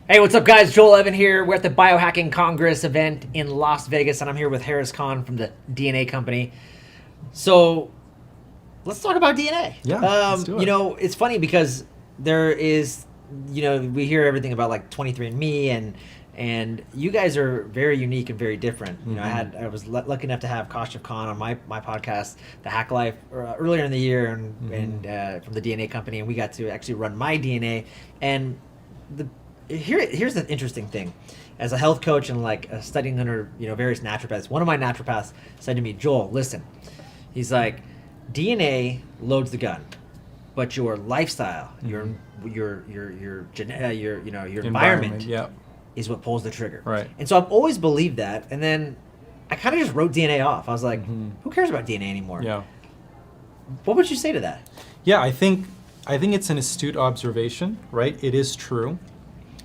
Hey, what's up, guys? Joel Evan here. We're at the Biohacking Congress Event in Las Vegas, and I'm here with Kashif Khan from the DNA company. So, let's talk about DNA. Yeah, let's do it. You know, it's funny because there is, we hear everything about like 23andMe, and you guys are very unique and very different. You know, I was lucky enough to have Kashif Khan on my podcast, The Hack Life, earlier in the year, and from the DNA company, and we got to actually run my DNA, and here's the interesting thing. As a health coach and like studying under various naturopaths, one of my naturopaths said to me, Joel, listen, he's like, DNA loads the gun, but your lifestyle, your environment is what pulls the trigger. Right. And so I've always believed that, and then I kind of just wrote DNA off. I was like, who cares about DNA anymore? Yeah. What would you say to that? Yeah, I think it's an astute observation, right? It is true.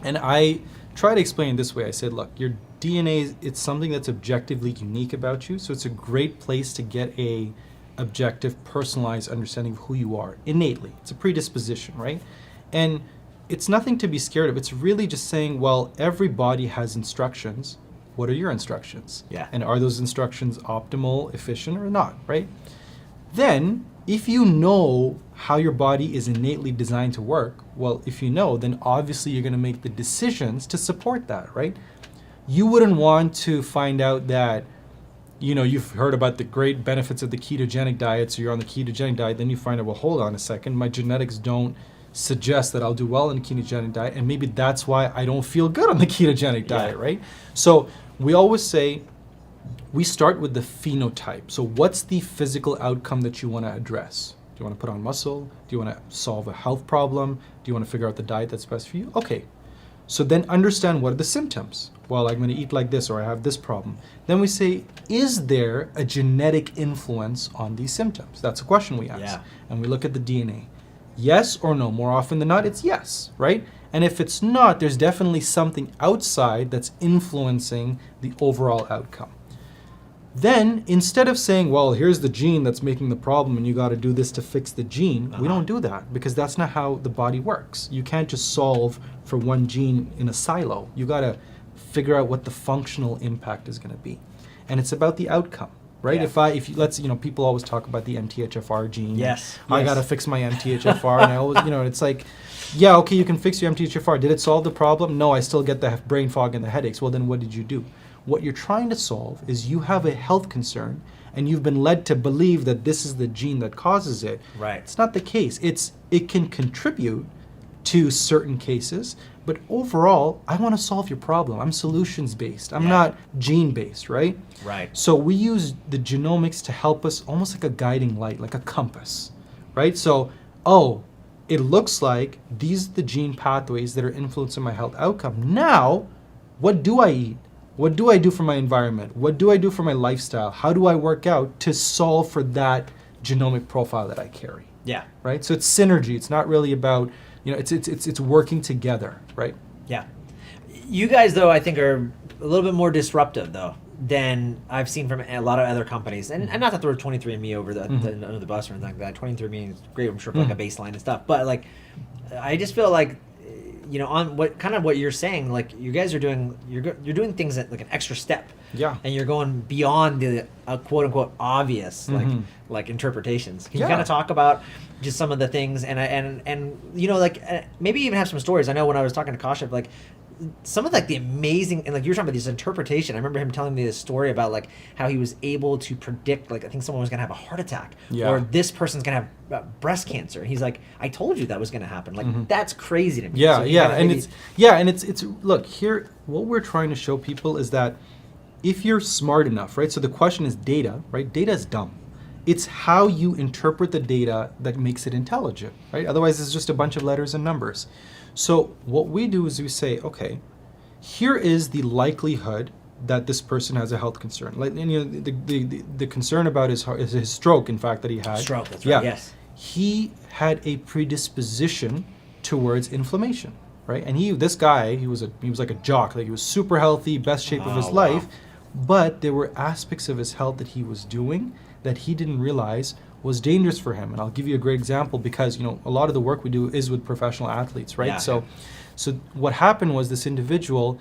And I try to explain it this way. I said, look, your DNA, it's something that's objectively unique about you. So it's a great place to get a objective, personalized understanding of who you are innately. It's a predisposition, right? And it's nothing to be scared of. It's really just saying, well, every body has instructions. What are your instructions? Yeah. And are those instructions optimal, efficient, or not, right? Then, if you know how your body is innately designed to work, well, if you know, then obviously you're going to make the decisions to support that, right? You wouldn't want to find out that, you've heard about the great benefits of the ketogenic diet, so you're on the ketogenic diet, then you find out, well, hold on a second, my genetics don't suggest that I'll do well in the ketogenic diet, and maybe that's why I don't feel good on the ketogenic diet, right? So we always say, we start with the phenotype. So what's the physical outcome that you want to address? Do you want to put on muscle? Do you want to solve a health problem? Do you want to figure out the diet that's best for you? Okay. So then understand, what are the symptoms? Well, I'm going to eat like this, or I have this problem. Then we say, is there a genetic influence on these symptoms? That's a question we ask. Yeah. And we look at the DNA. Yes or no? More often than not, it's yes, right? And if it's not, there's definitely something outside that's influencing the overall outcome. Then, instead of saying, well, here's the gene that's making the problem and you got to do this to fix the gene, we don't do that, because that's not how the body works. You can't just solve for one gene in a silo. You got to figure out what the functional impact is going to be. And it's about the outcome, right? Yeah. People always talk about the MTHFR gene. Yes. I got to fix my MTHFR. And I always, it's like, yeah, okay, you can fix your MTHFR. Did it solve the problem? No, I still get the brain fog and the headaches. Well, then what did you do? What you're trying to solve is, you have a health concern and you've been led to believe that this is the gene that causes it. Right. It's not the case. It can contribute to certain cases, but overall, I want to solve your problem. I'm solutions based. I'm not gene based, right? Right. So we use the genomics to help us, almost like a guiding light, like a compass, right? So, it looks like these are the gene pathways that are influencing my health outcome. Now, what do I eat? What do I do for my environment? What do I do for my lifestyle? How do I work out to solve for that genomic profile that I carry? Yeah. Right? So it's synergy. It's not really about, it's working together, right? Yeah. You guys, though, I think are a little bit more disruptive, though, than I've seen from a lot of other companies. And not to throw 23andMe over under the bus or anything like that. 23andMe is great, I'm sure, for like a baseline and stuff. But like, I just feel like, on what you're saying, like, you guys are doing, you're doing things at like an extra step. Yeah. And you're going beyond the quote unquote obvious like interpretations. Can you kind of talk about just some of the things and maybe even have some stories? I know when I was talking to Kashif, like, some of like the amazing, and like you were talking about this interpretation. I remember him telling me this story about like how he was able to predict, like, I think someone was gonna have a heart attack, or this person's gonna have breast cancer. He's like, I told you that was gonna happen. Like, that's crazy to me. Yeah, So it's look here. What we're trying to show people is that if you're smart enough, right? So the question is data, right? Data is dumb. It's how you interpret the data that makes it intelligent, right? Otherwise, it's just a bunch of letters and numbers. So what we do is we say, okay, here is the likelihood that this person has a health concern. Like, the concern about his stroke, in fact, that he had. Stroke, that's right. Yes. He had a predisposition towards inflammation, right? And this guy, he was like a jock. Like, he was super healthy, best shape of his life, but there were aspects of his health that he was doing that he didn't realize was dangerous for him. And I'll give you a great example because, you know, a lot of the work we do is with professional athletes, right? Yeah. So what happened was this individual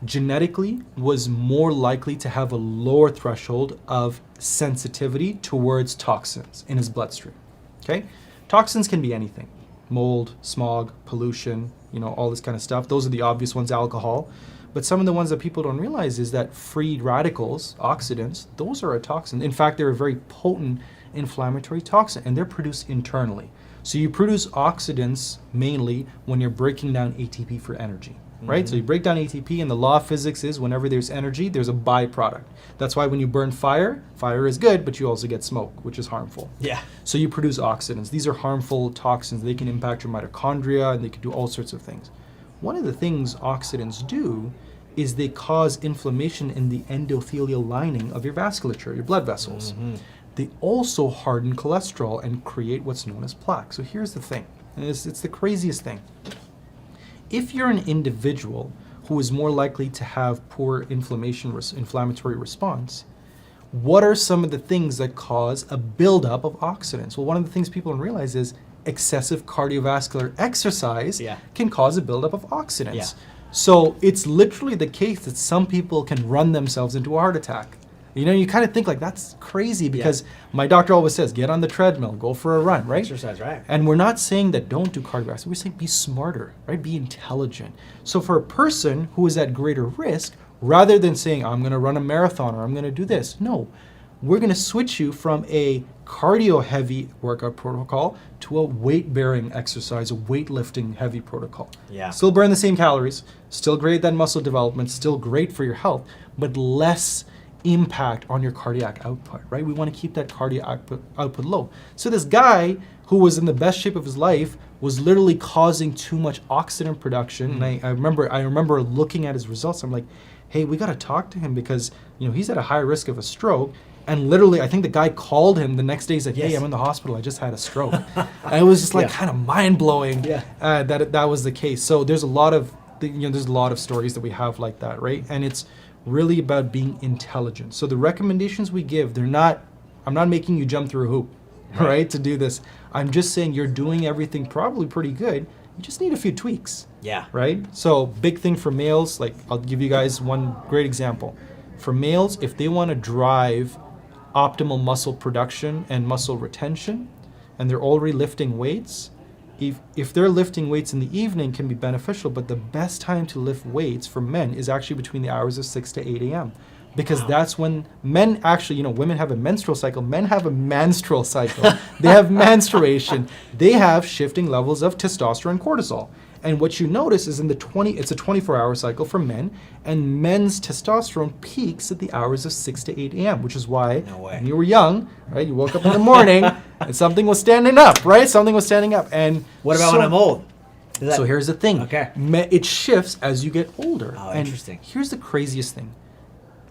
genetically was more likely to have a lower threshold of sensitivity towards toxins in his bloodstream. Okay? Toxins can be anything. Mold, smog, pollution, you know, all this kind of stuff. Those are the obvious ones, alcohol. But some of the ones that people don't realize is that free radicals, oxidants, those are a toxin. In fact, they're a very potent inflammatory toxin, and they're produced internally. So you produce oxidants mainly when you're breaking down ATP for energy, right? So you break down ATP, and the law of physics is whenever there's energy, there's a byproduct. That's why when you burn fire, fire is good, but you also get smoke, which is harmful. Yeah. So you produce oxidants. These are harmful toxins. They can impact your mitochondria, and they can do all sorts of things. One of the things oxidants do is they cause inflammation in the endothelial lining of your vasculature, your blood vessels. They also harden cholesterol and create what's known as plaque. So here's the thing, and it's the craziest thing. If you're an individual who is more likely to have poor inflammatory response, what are some of the things that cause a buildup of oxidants? Well, one of the things people don't realize is excessive cardiovascular exercise can cause a buildup of oxidants. Yeah. So it's literally the case that some people can run themselves into a heart attack. You know, you kind of think like that's crazy because my doctor always says, get on the treadmill, go for a run, right? Exercise, right. And we're not saying that don't do cardiovascular. We're saying be smarter, right? Be intelligent. So for a person who is at greater risk, rather than saying, I'm going to run a marathon or I'm going to do this, no, we're going to switch you from a cardio-heavy workout protocol to a weight-bearing exercise, a weightlifting heavy protocol. Yeah. Still burn the same calories, still great that muscle development, still great for your health, but less impact on your cardiac output, right? We want to keep that cardiac output low. So this guy who was in the best shape of his life was literally causing too much oxidant production. And I remember looking at his results. I'm like, hey, we got to talk to him because, you know, he's at a high risk of a stroke. And literally, I think the guy called him the next day. He's like, hey, I'm in the hospital. I just had a stroke. And it was just like kind of mind blowing that was the case. So there's a lot of, there's a lot of stories that we have like that, right? And it's really about being intelligent. So the recommendations we give, I'm not making you jump through a hoop, right, to do this. I'm just saying you're doing everything probably pretty good. You just need a few tweaks. Yeah. Right? So big thing for males, like I'll give you guys one great example. For males, if they want to drive optimal muscle production and muscle retention, and they're already lifting weights, if they're lifting weights in the evening can be beneficial, but the best time to lift weights for men is actually between the hours of 6 to 8 a.m. Because that's when men actually, women have a menstrual cycle, men have a menstrual cycle, they have menstruation, they have shifting levels of testosterone and cortisol. And what you notice is it's a 24-hour cycle for men, and men's testosterone peaks at the hours of 6 to 8 a.m., which is why when you were young, right, you woke up in the morning and something was standing up, right? Something was standing up. And what about when I'm old? So here's the thing. Okay. It shifts as you get older. Oh, and interesting. Here's the craziest thing.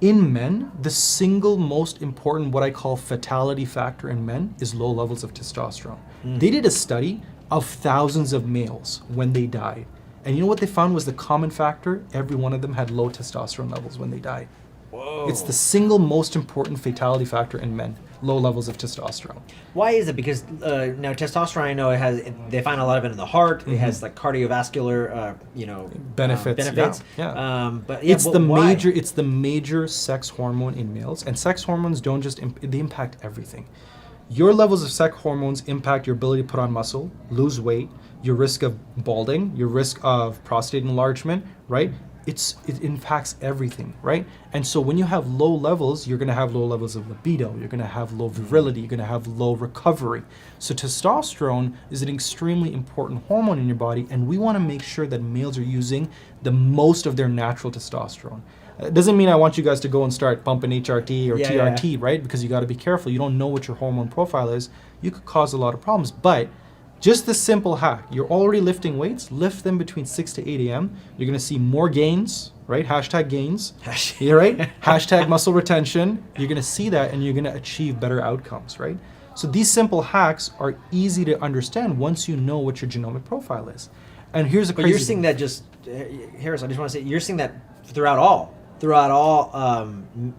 In men, the single most important, what I call fatality factor in men, is low levels of testosterone. They did a study of thousands of males when they died. And you know what they found was the common factor? Every one of them had low testosterone levels when they died. Whoa. It's the single most important fatality factor in men, low levels of testosterone. Why is it? Because now testosterone, I know they find a lot of it in the heart. It has like cardiovascular, benefits. But it's why? It's the major sex hormone in males, and sex hormones don't just they impact everything. Your levels of sex hormones impact your ability to put on muscle, lose weight, your risk of balding, your risk of prostate enlargement, right? It impacts everything, right? And so when you have low levels, you're going to have low levels of libido, you're going to have low virility, you're going to have low recovery. So testosterone is an extremely important hormone in your body, and we want to make sure that males are using the most of their natural testosterone. It doesn't mean I want you guys to go and start bumping HRT or TRT, right? Because you got to be careful. You don't know what your hormone profile is. You could cause a lot of problems. But just the simple hack, you're already lifting weights, lift them between 6 to 8 a.m. You're going to see more gains, right? Hashtag gains, yeah, right? Hashtag muscle retention. You're going to see that, and you're going to achieve better outcomes, right? So these simple hacks are easy to understand once you know what your genomic profile is. And here's a crazy But you're seeing that Harris, I just want to say, you're seeing that throughout all throughout all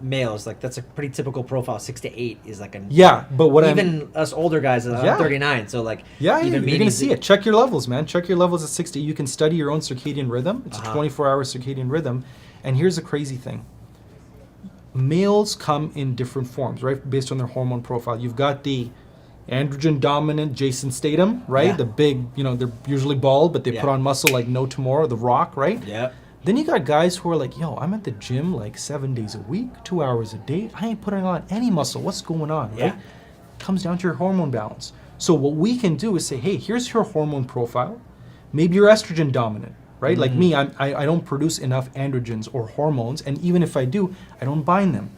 males, like that's a pretty typical profile. 6 to 8 is like a Yeah, but what even us older guys. I'm Yeah. 39, so like Yeah, even you're going to see it. Check your levels, man. Check your levels at 60. You can study your own circadian rhythm. It's a 24-hour circadian rhythm. And here's the crazy thing. Males come in different forms, right? Based on their hormone profile. You've got the androgen dominant Jason Statham, right? Yeah. The big, they're usually bald, but they Yeah. put on muscle like no tomorrow, The Rock, right? Yep. Then you got guys who are like, yo, I'm at the gym like 7 days a week, 2 hours a day. I ain't putting on any muscle. What's going on, Yeah. right? Comes down to your hormone balance. So what we can do is say, hey, here's your hormone profile. Maybe you're estrogen dominant, right? Like me, I don't produce enough androgens or hormones, and even if I do, I don't bind them.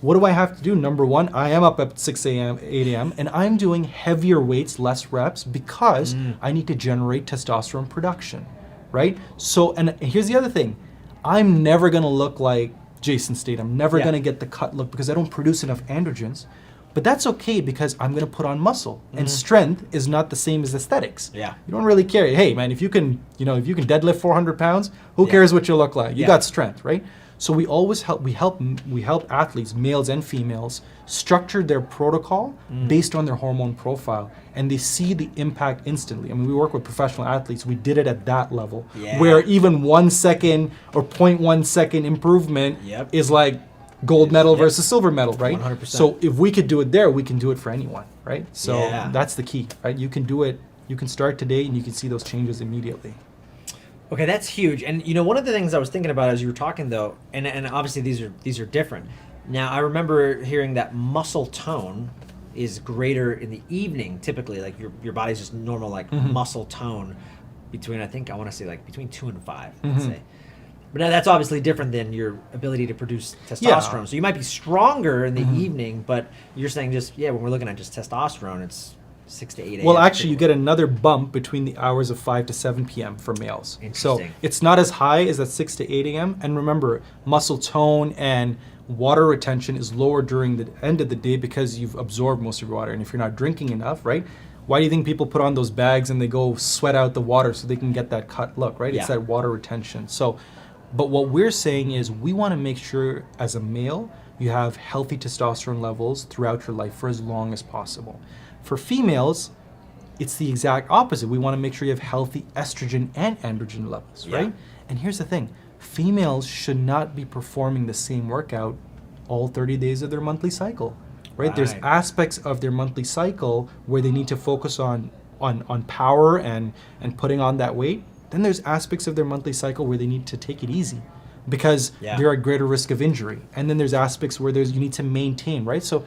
What do I have to do? Number one, I am up at 6 a.m., 8 a.m., and I'm doing heavier weights, less reps, because I need to generate testosterone production, right? So, and here's the other thing. I'm never going to look like Jason Statham. I'm never going to get the cut look because I don't produce enough androgens. But that's okay because I'm going to put on muscle. And strength is not the same as aesthetics. Yeah. You don't really care. Hey, man, if you can deadlift 400 pounds, who cares what you look like? You got strength, right? So we always help athletes, males and females, structure their protocol based on their hormone profile, and they see the impact instantly. I mean, we work with professional athletes. We did it at that level, where even 1 second or 0.1 second improvement is like gold medal versus silver medal, right? 100%. So if we could do it there, we can do it for anyone, right? So Yeah. that's the key, right? You can do it. You can start today, and you can see those changes immediately. Okay, that's huge. And one of the things I was thinking about as you were talking though, and obviously these are different. Now I remember hearing that muscle tone is greater in the evening typically, like your body's just normal like muscle tone between, I think I want to say like between 2 and 5, let's say. But now that's obviously different than your ability to produce testosterone. Yeah. So you might be stronger in the evening, but you're saying just when we're looking at just testosterone, it's 6 to 8 a.m. Well, actually, you get another bump between the hours of 5 to 7 p.m. for males. So Interesting. it's not as high as at 6 to 8 a.m. And remember, muscle tone and water retention is lower during the end of the day because you've absorbed most of your water. And if you're not drinking enough, right? Why do you think people put on those bags and they go sweat out the water so they can get that cut look, right? Yeah. It's that water retention. So, but what we're saying is we want to make sure as a male, you have healthy testosterone levels throughout your life for as long as possible. For females, it's the exact opposite. We want to make sure you have healthy estrogen and androgen levels, right? And here's the thing. Females should not be performing the same workout all 30 days of their monthly cycle, right? There's aspects of their monthly cycle where they need to focus on power and putting on that weight. Then there's aspects of their monthly cycle where they need to take it easy because they're at greater risk of injury. And then there's aspects where you need to maintain, right? So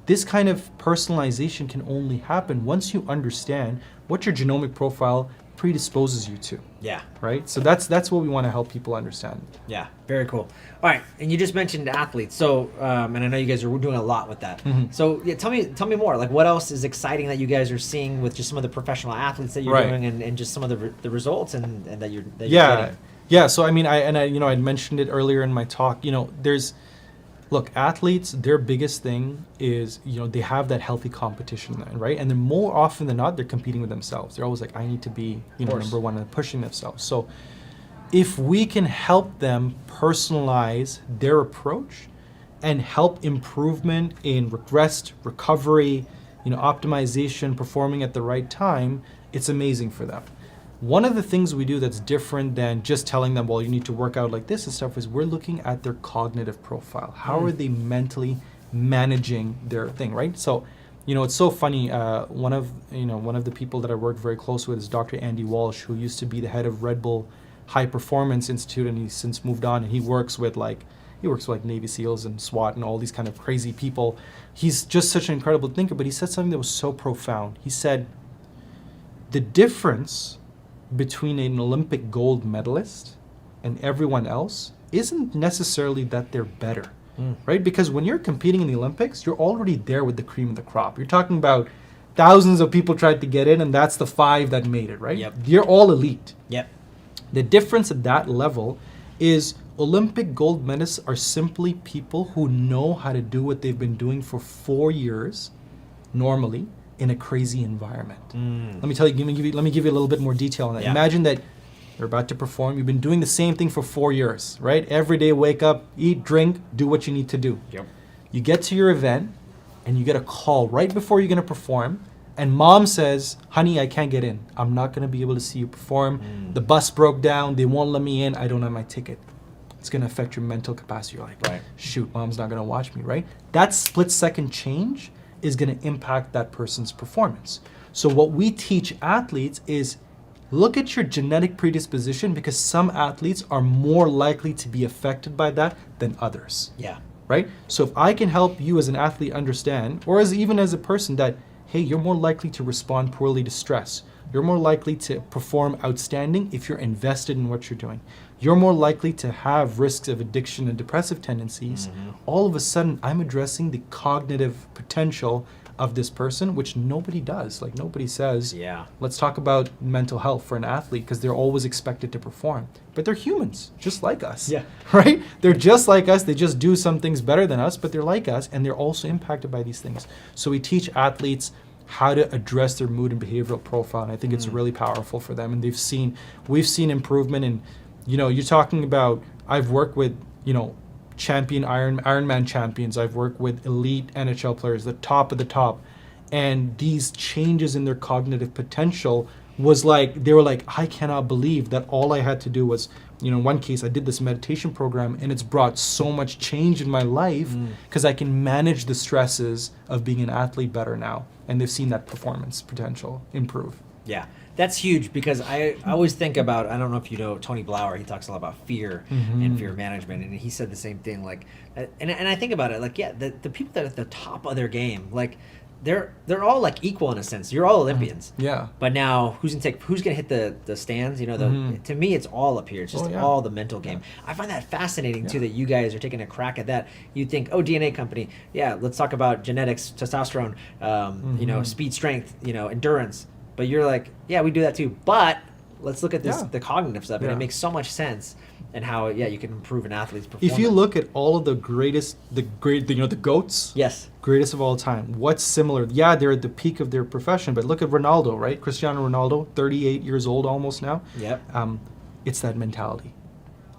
this kind of personalization can only happen once you understand what your genomic profile predisposes you to. Yeah. Right? So that's what we want to help people understand. Yeah, very cool. All right, and you just mentioned athletes. So, and I know you guys are doing a lot with that. So, tell me more. Like, what else is exciting that you guys are seeing with just some of the professional athletes that you're doing, and just some of the results and that you're getting? Yeah. So, I mean, I mentioned it earlier in my talk. Look, athletes, their biggest thing is, they have that healthy competition, right? And then more often than not, they're competing with themselves. They're always like, I need to be, number one, and pushing themselves. So if we can help them personalize their approach and help improvement in rest, recovery, optimization, performing at the right time, it's amazing for them. One of the things we do that's different than just telling them, well, you need to work out like this and stuff, is we're looking at their cognitive profile. How are they mentally managing their thing, right? So, it's so funny. One of the people that I work very close with is Dr. Andy Walsh, who used to be the head of Red Bull High Performance Institute, and he's since moved on, and he works with Navy SEALs and SWAT and all these kind of crazy people. He's just such an incredible thinker, but he said something that was so profound. He said, the difference between an Olympic gold medalist and everyone else isn't necessarily that they're better, right? Because when you're competing in the Olympics, you're already there with the cream of the crop. You're talking about thousands of people tried to get in, and that's the 5 that made it, right? Yep. You're all elite. Yep. The difference at that level is Olympic gold medalists are simply people who know how to do what they've been doing for 4 years normally in a crazy environment. Let me give you a little bit more detail on that. Yeah. Imagine that You're about to perform. You've been doing the same thing for 4 years, right? Every day, wake up, eat, drink, do what you need to do. Yep. You get to your event and you get a call right before you're going to perform. And mom says, honey, I can't get in. I'm not going to be able to see you perform. The bus broke down. They won't let me in. I don't have my ticket. It's going to affect your mental capacity. You're like, Right. shoot, mom's not going to watch me, right? That split second change is going to impact that person's performance. So what we teach athletes is look at your genetic predisposition, because some athletes are more likely to be affected by that than others. Yeah. Right? So if I can help you as an athlete understand, or even as a person, that, hey, you're more likely to respond poorly to stress. You're more likely to perform outstanding if you're invested in what you're doing. You're more likely to have risks of addiction and depressive tendencies. All of a sudden, I'm addressing the cognitive potential of this person, which nobody does. Like, nobody says, Yeah. let's talk about mental health for an athlete, because they're always expected to perform. But they're humans, just like us. Yeah. Right? They're just like us. They just do some things better than us, but they're like us, and they're also impacted by these things. So we teach athletes how to address their mood and behavioral profile, and I think it's really powerful for them. And we've seen improvement in, you're talking about, I've worked with, champion Ironman champions. I've worked with elite NHL players, the top of the top, and these changes in their cognitive potential was like, they were like, I cannot believe that all I had to do was, in one case, I did this meditation program, and it's brought so much change in my life because I can manage the stresses of being an athlete better now. And they've seen that performance potential improve. Yeah, that's huge, because I always think about, I don't know if you know Tony Blauer, he talks a lot about fear and fear management, and he said the same thing, like, and I think about it, like, yeah, the people that are at the top of their game, like, they're all like equal in a sense. You're all Olympians. Yeah. But now who's gonna hit the stands? To me it's all up here. It's just all the mental game. I find that fascinating too, that you guys are taking a crack at that. You think, oh, DNA company, yeah, let's talk about genetics, testosterone, speed, strength, endurance. But you're like, yeah, we do that too. But let's look at this, the cognitive stuff, and it makes so much sense. And how, you can improve an athlete's performance. If you look at all of the the GOATs, yes, greatest of all time, what's similar? Yeah, they're at the peak of their profession, but look at Ronaldo, right? Cristiano Ronaldo, 38 years old almost now. Yep. It's that mentality.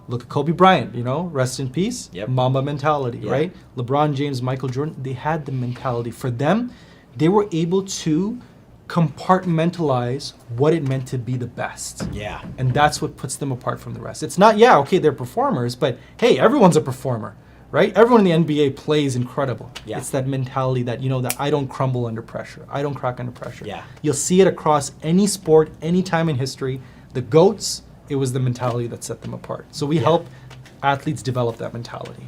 Look at Kobe Bryant, rest in peace. Yep. Mamba mentality, right? LeBron James, Michael Jordan, they had the mentality. For them, they were able to compartmentalize what it meant to be the best. Yeah. And that's what puts them apart from the rest. It's not, they're performers, but hey, everyone's a performer, right? Everyone in the NBA plays incredible. Yeah. It's that mentality that, that I don't crumble under pressure. I don't crack under pressure. Yeah. You'll see it across any sport, any time in history. The GOATs, it was the mentality that set them apart. So we help athletes develop that mentality.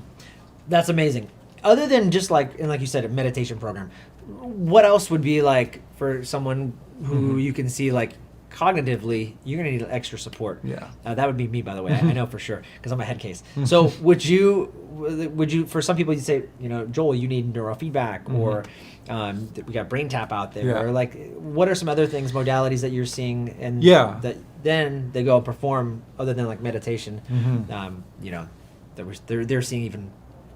That's amazing. Other than just like you said, a meditation program, what else would be like for someone who you can see like cognitively, you're going to need extra support? Yeah. That would be me, by the way. I know for sure, because I'm a head case. So would you, for some people, you'd say, Joel, you need neurofeedback, or we got brain tap out there, or like, what are some other things, modalities that you're seeing, and that then they go and perform other than like meditation, they're seeing even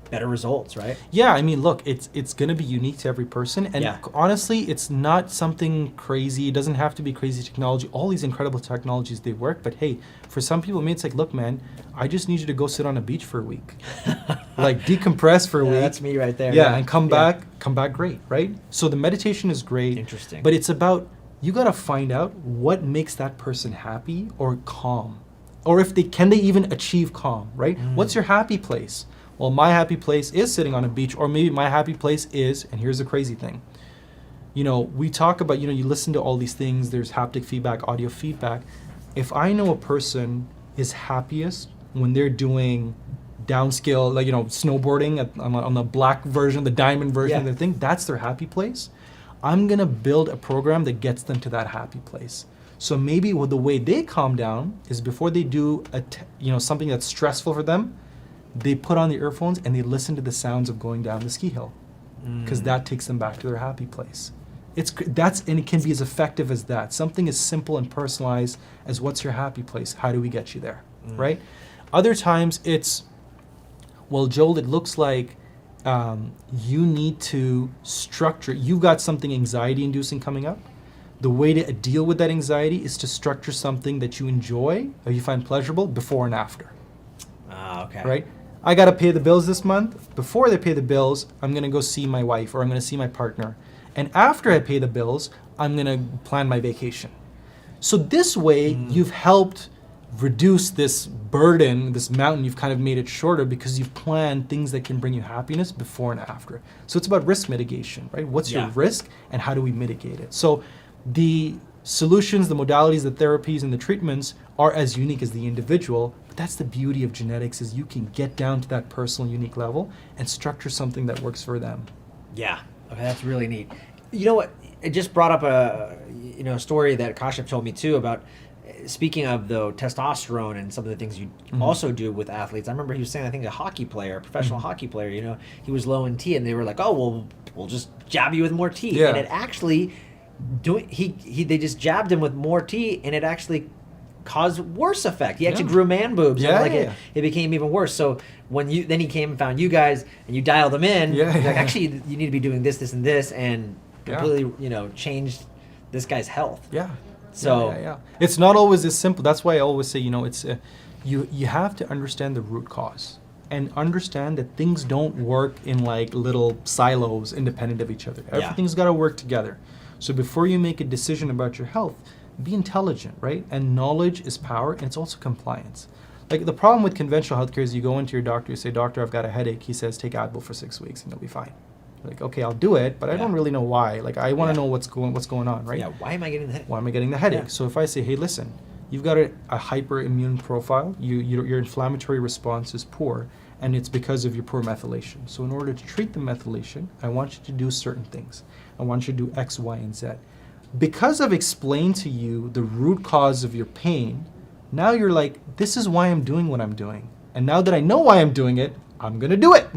better results, right? Yeah, I mean, look, it's going to be unique to every person. And honestly, it's not something crazy. It doesn't have to be crazy technology. All these incredible technologies, they work. But hey, for some people, maybe it's like, look, man, I just need you to go sit on a beach for a week. Like decompress for a week. That's me right there. Yeah, and come back great, right? So the meditation is great. Interesting. But it's about, you got to find out what makes that person happy or calm. Or can they even achieve calm, right? What's your happy place? Well, my happy place is sitting on a beach, or maybe my happy place is, and here's the crazy thing. We talk about, you listen to all these things, there's haptic feedback, audio feedback. If I know a person is happiest when they're doing downscale, like, snowboarding on the black version, the diamond version of their thing, that's their happy place. I'm going to build a program that gets them to that happy place. So maybe the way they calm down is before they do something that's stressful for them, they put on the earphones and they listen to the sounds of going down the ski hill, because that takes them back to their happy place. And it can be as effective as that. Something as simple and personalized as, what's your happy place? How do we get you there, right? Other times it's, well, Joel, it looks like you need to structure. You've got something anxiety-inducing coming up. the way to deal with that anxiety is to structure something that you enjoy, or you find pleasurable, before and after. Okay. Right? I got to pay the bills this month. Before they pay the bills, I'm going to go see my wife, or I'm going to see my partner. And after I pay the bills, I'm going to plan my vacation. So this way, you've helped reduce this burden, this mountain. You've kind of made it shorter because you've planned things that can bring you happiness before and after. So it's about risk mitigation, right? What's your risk and how do we mitigate it? So the solutions, the modalities, the therapies, and the treatments are as unique as the individual. But that's the beauty of genetics, is you can get down to that personal, unique level and structure something that works for them. Yeah. Okay, that's really neat. You know what? It just brought up a story that Kashif told me too about, speaking of the testosterone and some of the things you also do with athletes. I remember he was saying, I think a hockey player, a professional hockey player, he was low in T, and they were like, oh, well, we'll just jab you with more T. Yeah. And it actually, they just jabbed him with more T, and it actually caused worse effect. He actually grew man boobs. Yeah, and it became even worse. So when then he came and found you guys, and you dialed him in, actually, you need to be doing this, this, and this, and completely, changed this guy's health. Yeah. So it's not always as simple. That's why I always say, it's you have to understand the root cause and understand that things don't work in like little silos independent of each other. Everything's got to work together. So before you make a decision about your health, be intelligent, right? And knowledge is power, and it's also compliance. Like the problem with conventional healthcare is you go into your doctor, you say, doctor, I've got a headache. He says, take Advil for 6 weeks and you'll be fine. Like, okay, I'll do it, but I don't really know why. Like, I want to know what's going on, right? Yeah, why am I getting the headache? Why am I getting the headache? Yeah. So if I say, hey, listen, you've got a hyperimmune profile, your inflammatory response is poor, and it's because of your poor methylation. So in order to treat the methylation, I want you to do certain things. I want you to do X, Y, and Z. Because I've explained to you the root cause of your pain, now you're like, this is why I'm doing what I'm doing. And now that I know why I'm doing it, I'm going to do it,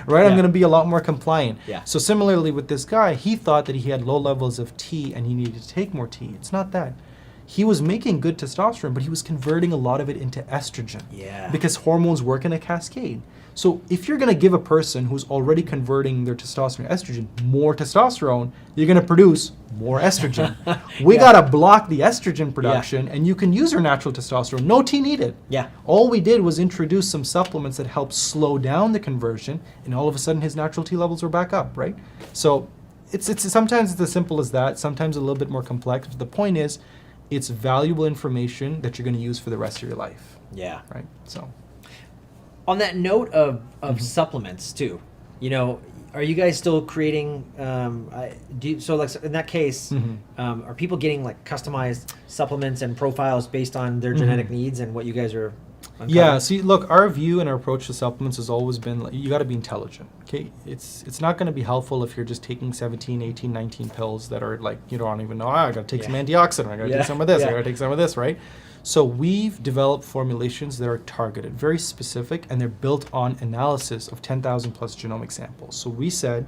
right? I'm going to be a lot more compliant. Yeah. So similarly with this guy, he thought that he had low levels of T and he needed to take more T. It's not that. He was making good testosterone, but he was converting a lot of it into estrogen. Yeah. Because hormones work in a cascade. So if you're going to give a person who's already converting their testosterone to estrogen more testosterone, you're going to produce more estrogen. We got to block the estrogen production, and you can use your natural testosterone. No T needed. Yeah. All we did was introduce some supplements that help slow down the conversion, and all of a sudden his natural T levels were back up, right? So it's sometimes it's as simple as that, sometimes a little bit more complex, but the point is it's valuable information that you're going to use for the rest of your life. Yeah. Right? So on that note of supplements too, are you guys still creating? So like in that case, are people getting like customized supplements and profiles based on their genetic needs and what you guys are? Uncovering? Yeah. See, look, our view and our approach to supplements has always been like, you got to be intelligent. Okay, it's not going to be helpful if you're just taking 17, 18, 19 pills that are like you don't even know. I got to take some antioxidant. I got to take some of this. I got to take some of this. Right. So we've developed formulations that are targeted, very specific, and they're built on analysis of 10,000 plus genomic samples. So we said,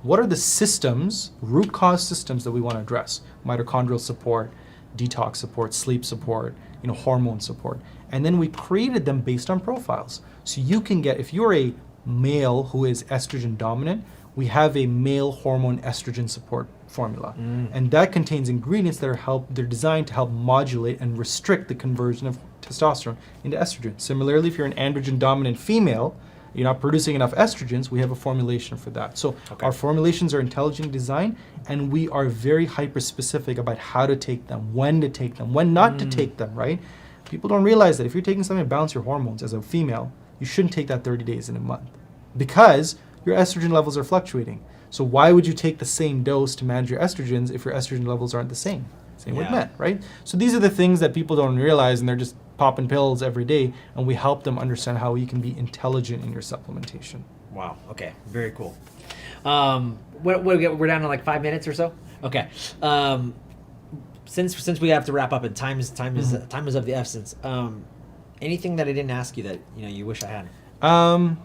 what are the systems, root cause systems that we want to address? Mitochondrial support, detox support, sleep support, hormone support. And then we created them based on profiles. So you can get, if you're a male who is estrogen dominant, we have a male hormone estrogen support formula. And that contains ingredients that they're designed to help modulate and restrict the conversion of testosterone into estrogen. Similarly, if you're an androgen dominant female, you're not producing enough estrogens, we have a formulation for that. So our formulations are intelligently designed, and we are very hyper specific about how to take them, when to take them, when not to take them, right? People don't realize that if you're taking something to balance your hormones as a female, you shouldn't take that 30 days in a month because your estrogen levels are fluctuating. So why would you take the same dose to manage your estrogens if your estrogen levels aren't the same? Same with men, right? So these are the things that people don't realize, and they're just popping pills every day, and we help them understand how you can be intelligent in your supplementation. Wow. Okay. Very cool. We're down to like 5 minutes or so. Okay. Since we have to wrap up, and time is of the essence. Anything that I didn't ask you that you wish I had?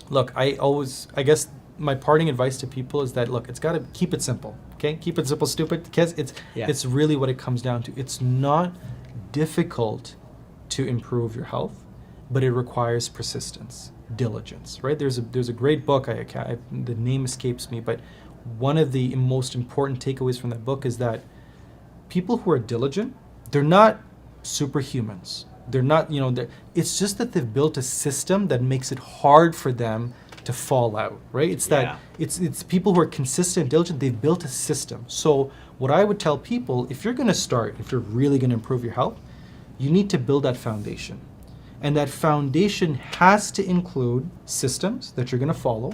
Look, I guess my parting advice to people is that, look, it's got to keep it simple, okay? Keep it simple, stupid, because it's really what it comes down to. It's not difficult to improve your health, but it requires persistence, diligence, right? There's a great book, the name escapes me, but one of the most important takeaways from that book is that people who are diligent, they're not superhumans. They're not, it's just that they've built a system that makes it hard for them to fall out, right? It's that it's people who are consistent and diligent, they've built a system. So what I would tell people, if you're gonna start, if you're really gonna improve your health, you need to build that foundation. And that foundation has to include systems that you're gonna follow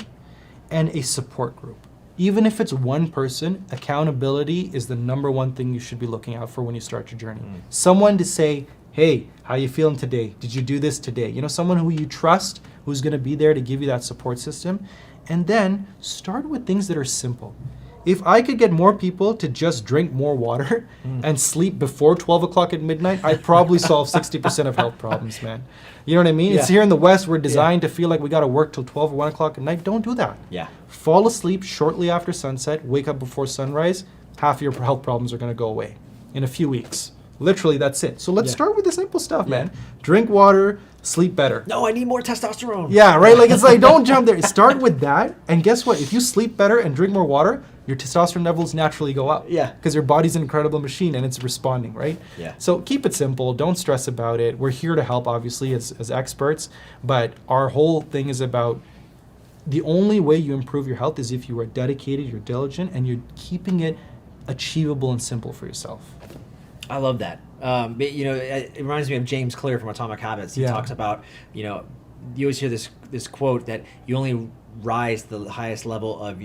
and a support group. Even if it's one person, accountability is the number one thing you should be looking out for when you start your journey. Someone to say, hey, how you feeling today? Did you do this today? Someone who you trust, who's gonna be there to give you that support system. And then start with things that are simple. If I could get more people to just drink more water and sleep before 12 o'clock at midnight, I'd probably solve 60% of health problems, man. You know what I mean? Yeah. It's here in the West, we're designed to feel like we gotta work till 12 or 1 o'clock at night. Don't do that. Yeah. Fall asleep shortly after sunset, wake up before sunrise, half of your health problems are gonna go away in a few weeks. Literally, that's it. So let's start with the simple stuff, man. Drink water, sleep better. No, I need more testosterone. Yeah, right? Like, it's like, don't jump there. Start with that, and guess what? If you sleep better and drink more water, your testosterone levels naturally go up. Yeah. Because your body's an incredible machine, and it's responding, right? Yeah. So keep it simple. Don't stress about it. We're here to help, obviously, as experts, but our whole thing is about the only way you improve your health is if you are dedicated, you're diligent, and you're keeping it achievable and simple for yourself. I love that. It reminds me of James Clear from Atomic Habits. He talks about, you always hear this quote that you only rise to the highest level of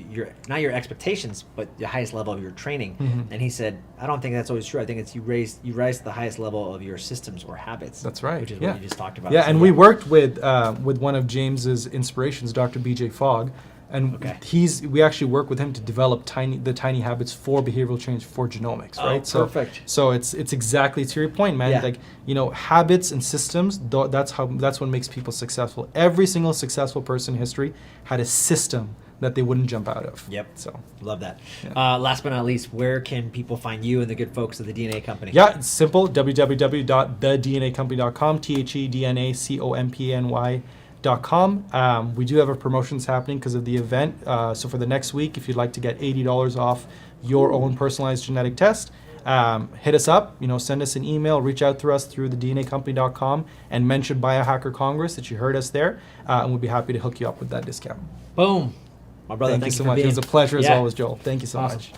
not your expectations, but the highest level of your training. And he said, I don't think that's always true. I think it's you rise to the highest level of your systems or habits. That's right. Which is what you just talked about. Yeah, So, and we worked with one of James's inspirations, Dr. B.J. Fogg. And we actually work with him to develop the tiny habits for behavioral change for genomics, right? Oh, perfect. So it's exactly to your point, man. Yeah. Like, habits and systems, that's what makes people successful. Every single successful person in history had a system that they wouldn't jump out of. Yep. So love that. Yeah. Last but not least, where can people find you and the good folks of the DNA Company? Yeah, it's simple. www.thednacompany.com. THEDNACOMPANY.com. We do have our promotions happening because of the event. So for the next week, if you'd like to get $80 off your own personalized genetic test, hit us up, send us an email, reach out to us through the DNAcompany.com and mention Biohacker Congress that you heard us there, and we'll be happy to hook you up with that discount. Boom. My brother, Thank you so for much. It being- was a pleasure as Yeah. always, Joel. Thank you so Awesome. much.